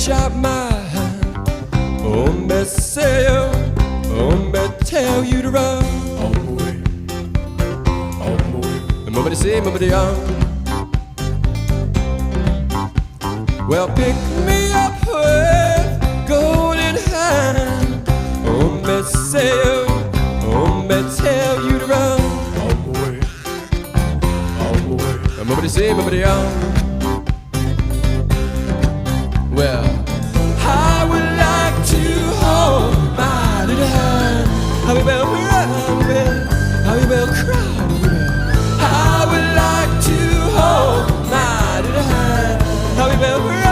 reach out my hand. Oh, me say you, oh, me tell you to run. On my way, on my way. Nobody say, nobody on. Well, pick me up with golden hand. Oh, me say you, oh, me tell you to run. On my way, on my way. Nobody say, nobody on. Well, I would like to hold my little hand. How we will run, how we will cry. I would like to hold my little hand. How we will run.